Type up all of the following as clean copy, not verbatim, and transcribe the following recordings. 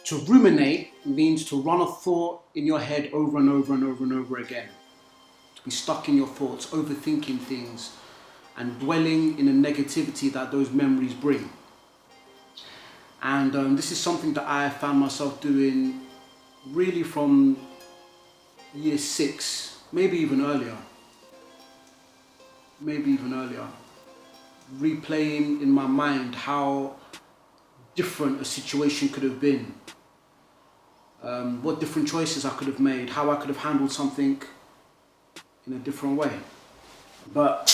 To ruminate means to run a thought in your head over and over and over and over again. To be stuck in your thoughts, overthinking things, and dwelling in the negativity that those memories bring. And this is something that I found myself doing really from year 6, maybe even earlier. Replaying in my mind how different a situation could have been. What different choices I could have made, how I could have handled something in a different way. But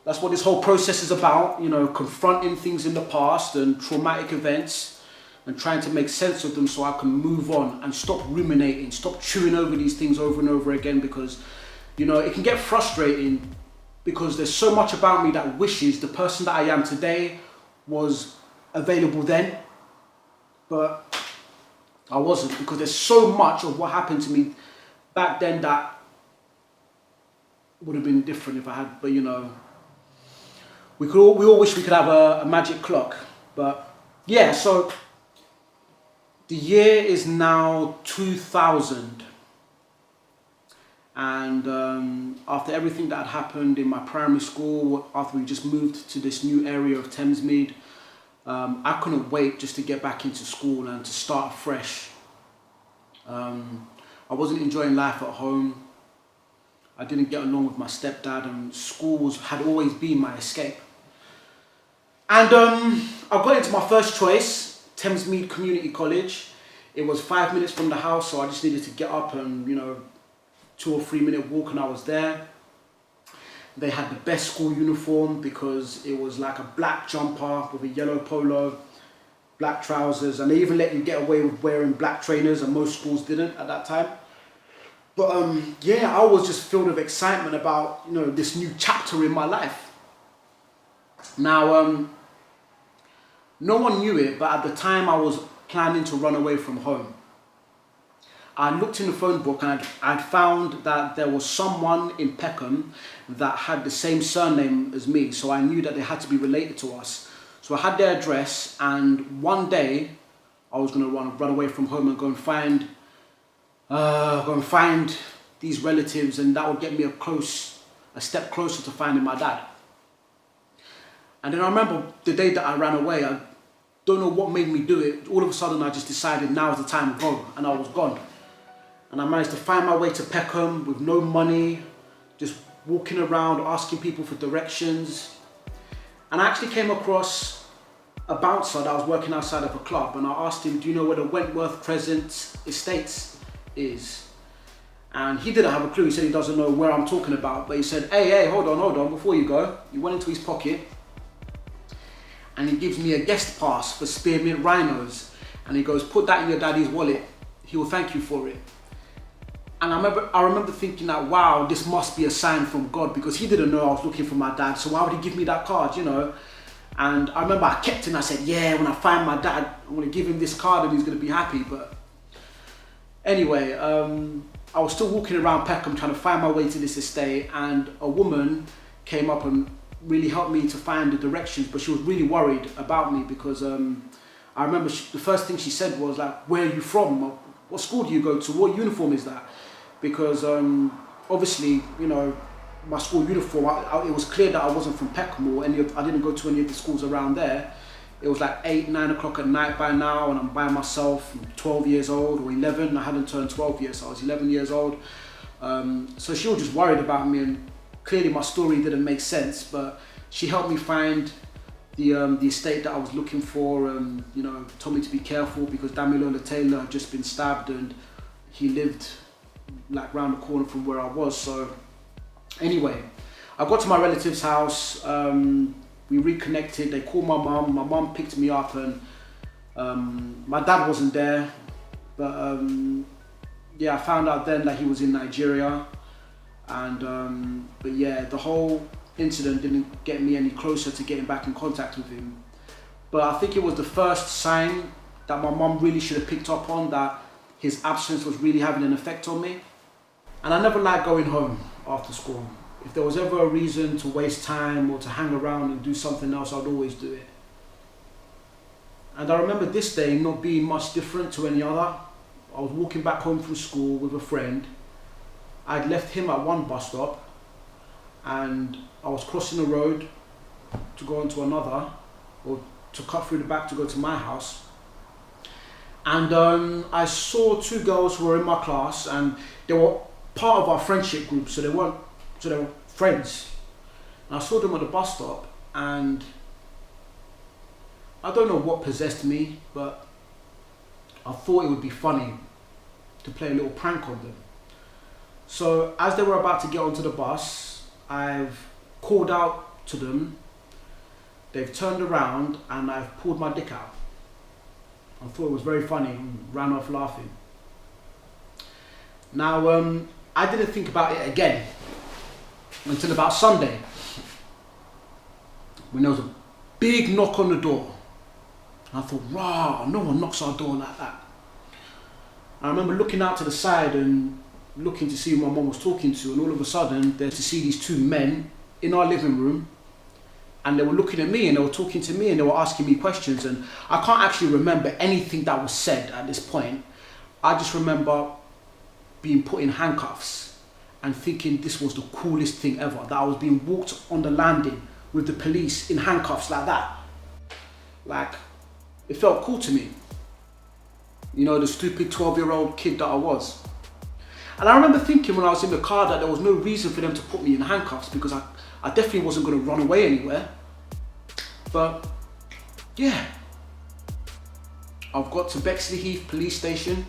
that's what this whole process is about, confronting things in the past and traumatic events and trying to make sense of them so I can move on and stop ruminating, stop chewing over these things over and over again, because, it can get frustrating because there's so much about me that wishes the person that I am today was available then, but I wasn't, because there's so much of what happened to me back then that would have been different if I had, but we all wish we could have a magic clock. But yeah, so the year is now 2000, and after everything that had happened in my primary school, after we just moved to this new area of Thamesmead, I couldn't wait just to get back into school and to start afresh. I wasn't enjoying life at home. I didn't get along with my stepdad, and school had always been my escape. And I got into my first choice, Thamesmead Community College. It was 5 minutes from the house, so I just needed to get up and 2 or 3 minute walk and I was there. They had the best school uniform because it was like a black jumper with a yellow polo, black trousers, and they even let you get away with wearing black trainers, and most schools didn't at that time. But yeah, I was just filled with excitement about this new chapter in my life. Now, no one knew it, but at the time I was planning to run away from home. I looked in the phone book and I'd found that there was someone in Peckham that had the same surname as me, so I knew that they had to be related to us. So I had their address, and one day I was going to run away from home and go and find these relatives, and that would get me a step closer to finding my dad. And then I remember the day that I ran away, I don't know what made me do it. All of a sudden I just decided now is the time to go, and I was gone. And I managed to find my way to Peckham with no money, just walking around asking people for directions. And I actually came across a bouncer that was working outside of a club, and I asked him, do you know where the Wentworth Crescent Estates is? And he didn't have a clue. He said he doesn't know where I'm talking about, but he said, hey, hold on, before you go. He went into his pocket and he gives me a guest pass for Spearmint Rhinos, and he goes, put that in your daddy's wallet, he will thank you for it. And I remember thinking that, wow, this must be a sign from God, because he didn't know I was looking for my dad, so why would he give me that card, And I remember I kept it and I said, yeah, when I find my dad, I'm going to give him this card and he's going to be happy. But anyway, I was still walking around Peckham trying to find my way to this estate, and a woman came up and really helped me to find the directions, but she was really worried about me because I remember the first thing she said was like, where are you from? What school do you go to? What uniform is that? Because obviously, my school uniform, it was clear that I wasn't from Peckham or I didn't go to any of the schools around there. It was like 8, 9 o'clock at night by now, and I'm by myself. I'm 12 years old, or 11. I hadn't turned 12 yet, so I was 11 years old. So she was just worried about me, and clearly my story didn't make sense, but she helped me find the estate that I was looking for, and told me to be careful because Damilola Taylor had just been stabbed, and he lived like round the corner from where I was. So anyway, I got to my relative's house, we reconnected, they called my mum picked me up, and my dad wasn't there, but yeah, I found out then that he was in Nigeria, and but yeah, the whole incident didn't get me any closer to getting back in contact with him. But I think it was the first sign that my mum really should have picked up on, that his absence was really having an effect on me. And I never liked going home after school. If there was ever a reason to waste time or to hang around and do something else, I'd always do it. And I remember this day not being much different to any other. I was walking back home from school with a friend. I'd left him at one bus stop and I was crossing the road to go onto another, or to cut through the back to go to my house. And I saw two girls who were in my class, and they were part of our friendship group, so they were friends. And I saw them at the bus stop, and I don't know what possessed me, but I thought it would be funny to play a little prank on them. So as they were about to get onto the bus, I've called out to them. They've turned around and I've pulled my dick out. I thought it was very funny and ran off laughing. Now, I didn't think about it again until about Sunday, when there was a big knock on the door. And I thought, rah, no one knocks our door like that. I remember looking out to the side and looking to see who my mum was talking to, and all of a sudden, there's to see these two men in our living room, and they were looking at me and they were talking to me and they were asking me questions, and I can't actually remember anything that was said at this point. I just remember being put in handcuffs and thinking this was the coolest thing ever, that I was being walked on the landing with the police in handcuffs like that. Like, it felt cool to me. You know, the stupid 12-year-old kid that I was. And I remember thinking when I was in the car that there was no reason for them to put me in handcuffs, because I definitely wasn't going to run away anywhere. But yeah, I've got to Bexley Heath police station.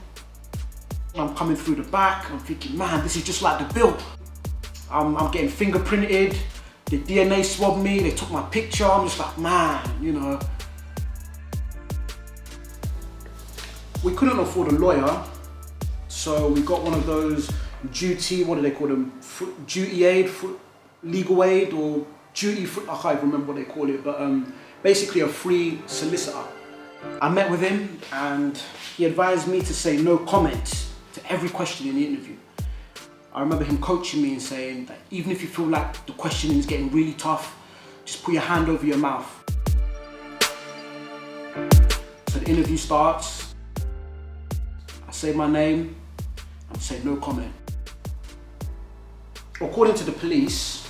I'm coming through the back. I'm thinking, man, this is just like the bill. I'm getting fingerprinted. The DNA swabbed me. They took my picture. I'm just like, man, you know. We couldn't afford a lawyer, so we got one of those duty, what do they call them? Duty aid, legal aid, or duty, I can't even remember what they call it, but basically a free solicitor. I met with him and he advised me to say no comment to every question in the interview. I remember him coaching me and saying that even if you feel like the questioning is getting really tough, just put your hand over your mouth. So the interview starts. I say my name, and say no comment. According to the police,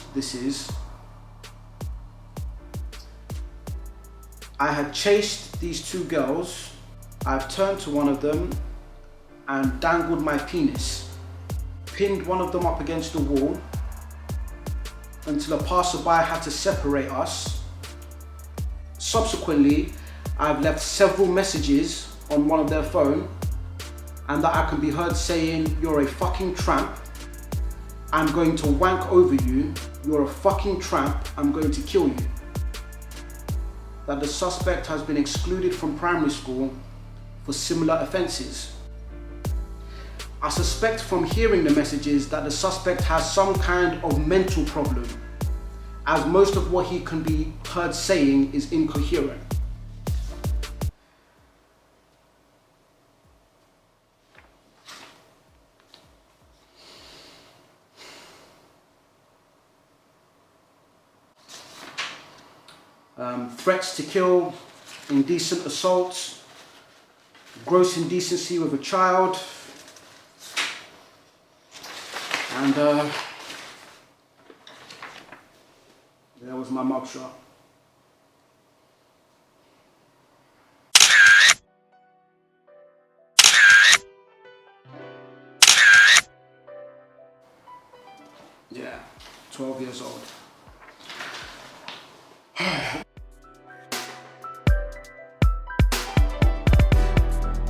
I had chased these two girls. I've turned to one of them and dangled my penis, pinned one of them up against the wall until a passerby had to separate us. Subsequently, I've left several messages on one of their phone, and that I can be heard saying, "You're a fucking tramp. I'm going to wank over you. You're a fucking tramp. I'm going to kill you." That the suspect has been excluded from primary school for similar offences. I suspect from hearing the messages that the suspect has some kind of mental problem, as most of what he can be heard saying is incoherent. Threats to kill, indecent assault, gross indecency with a child, and there was my mugshot. Yeah, 12 years old.